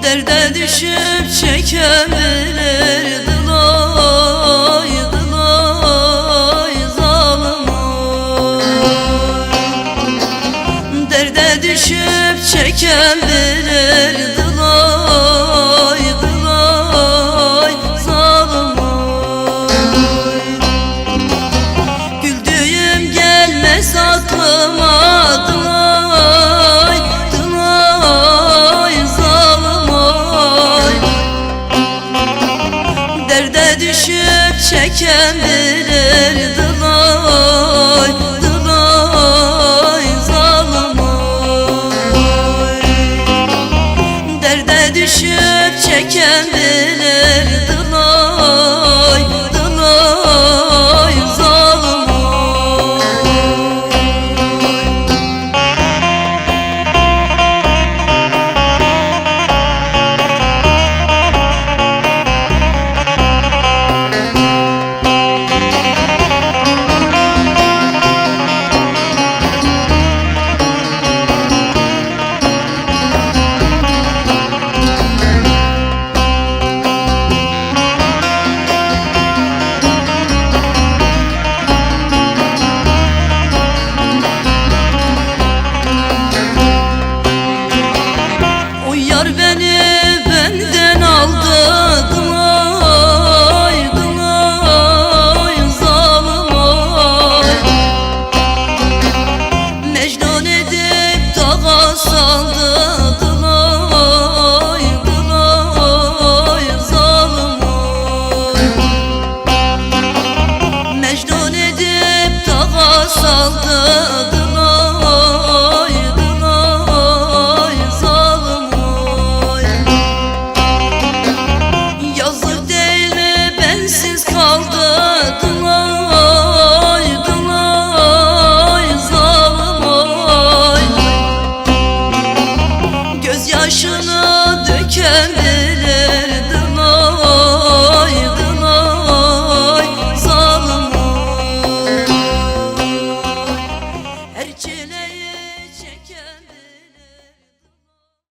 Derde düşüp çeken bilir dılay dılay zalim oy. Derde düşüp çeken bilir dılay dılay zalim oy. Güldüğüm gelmez aklıma dılay dılay zalim oy. Derde düşüp çeken bilir dılay dılay zalim oy. Derde düşüp çeken bilir dılay dılay zalim oy. Yar beni benden aldı dılay dılay zalim oy. Mecnun edip dağa saldı dılay dılay zalim oy. Mecnun edip dağa saldı dılay dılay zalim oy. Yazık değil mi bensiz kaldı dılay dılay zalim oy. Gözyaşını döken bilir dılay dılay zalim oy. Her çile